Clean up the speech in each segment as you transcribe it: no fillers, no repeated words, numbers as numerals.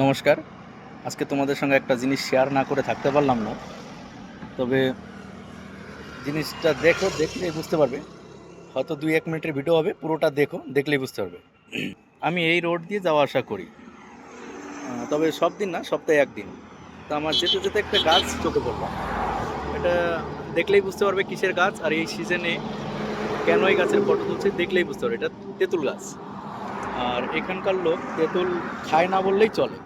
নমস্কার। আজকে তোমাদের সঙ্গে একটা জিনিস শেয়ার না করে থাকতে পারলাম না। তবে জিনিসটা দেখো, দেখলেই বুঝতে পারবে। হয়তো ২-১ মিনিটের ভিডিও হবে, পুরোটা দেখো, দেখলেই বুঝতে পারবে। আমি এই রোড দিয়ে যাওয়া আসা করি। তবে সব দিন না, সপ্তাহে ১ দিন। তো আমার যেতে, যেতে একটা গাছ চোখে পড়ল। এটা দেখলেই বুঝতে পারবে কিসের গাছ, আর এই সিজনে কেন এই গাছের ফটো তুলছি দেখলেই বুঝতে পারবে। এটা তেঁতুল গাছ। আর এখানকার লোক তেঁতুল খায় না বললেই চলে।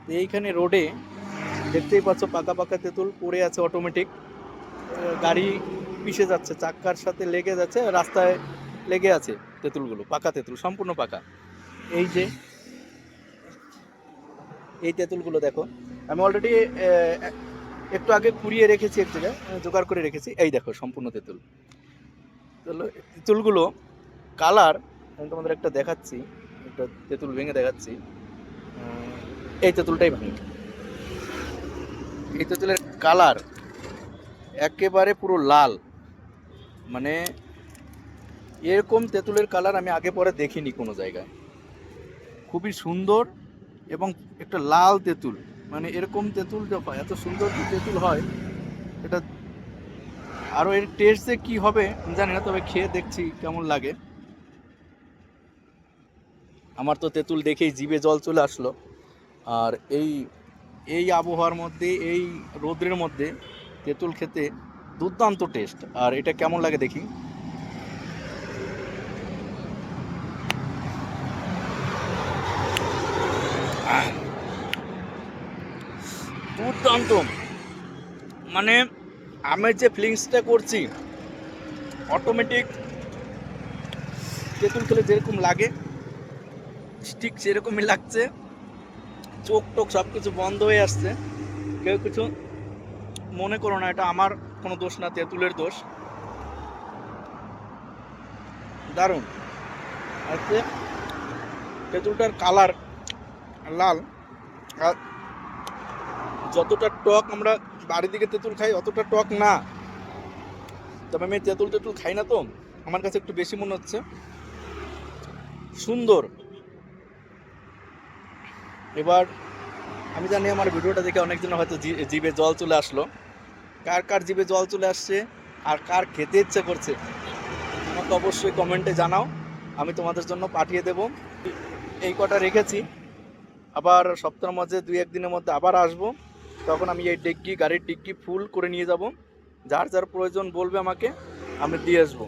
তো এইখানে রোডে দেখতেই পাচ্ছ পাকা, পাকা তেঁতুল পড়ে আছে অটোমেটিক। গাড়ি পিষে যাচ্ছে, চাক্কার সাথে লেগে যাচ্ছে, রাস্তায় লেগে আছে তেঁতুলগুলো, পাকা তেঁতুল, সম্পূর্ণ পাকা। এই যে এই তেঁতুলগুলো দেখো, আমি অলরেডি একটু আগে কুড়িয়ে রেখেছি এক জায়গায়, জোগাড় করে রেখেছি। এই দেখো সম্পূর্ণ তেঁতুল। তেঁতুলগুলো কালার আমি তোমাদের একটা দেখাচ্ছি, একটা তেঁতুল ভেঙে দেখাচ্ছি। এই তেঁতুলটাই ভাঙি। এই তেঁতুলের কালার একেবারে পুরো লাল, মানে এরকম তেঁতুলের কালার আমি আগে পরে দেখিনি কোনো জায়গায়। খুবই সুন্দর এবং একটা লাল তেঁতুল, মানে এরকম তেঁতুল যে হয়, এত সুন্দর যে তেঁতুল হয় এটা। আরও এর টেস্ট যে কী হবে আমি জানি না, তবে খেয়ে দেখছি কেমন লাগে। আমার তো তেঁতুল দেখেই জিভে জল চলে আসলো। আর এই এই আবহাওয়ার মধ্যে, এই রৌদ্রের মধ্যে তেঁতুল খেতে দুর্দান্ত টেস্ট। আর এটা কেমন লাগে দেখি। দুর্দান্ত, মানে আমের যে ফিলিংসটা করছি, অটোমেটিক তেঁতুল খেলে যেরকম লাগে ঠিক সেরকমই লাগছে। চোখ টোক সব কিছু বন্ধ হয়ে আসছে। কেউ কিছু মনে করো না, এটা আমার কোনো দোষ না, তেঁতুলের দোষ। দারুণ আছে। তেঁতুলটার কালার লাল, আর যতটা টক আমরা বাড়ির দিকে তেঁতুল খাই অতটা টক না। তবে আমি তেঁতুল তেঁতুল খাই না, তো আমার কাছে একটু বেশি মনে হচ্ছে। সুন্দর। এবার আমি জানি আমার ভিডিওটা দেখে অনেকজন হয়তো জিভে জল চলে আসলো। কার কার জিভে জল চলে আসছে আর কার খেতে ইচ্ছে করছে আমাকে অবশ্যই কমেন্টে জানাও, আমি তোমাদের জন্য পাঠিয়ে দেব। এই কটা রেখেছি, আবার সপ্তাহের মধ্যে ২-১ দিনের মধ্যে আবার আসবো। তখন আমি এই ডিগ্গি, গাড়ির ডিগ্গি ফুল করে নিয়ে যাব। যার যার প্রয়োজন বলবে আমাকে, আমি দিয়ে আসবো।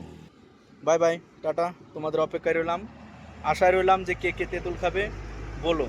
Bye bye, tata. তোমাদের অপেক্ষায় রইলাম, আশায় রইলাম যে কে কে তেঁতুল খাবে বলো।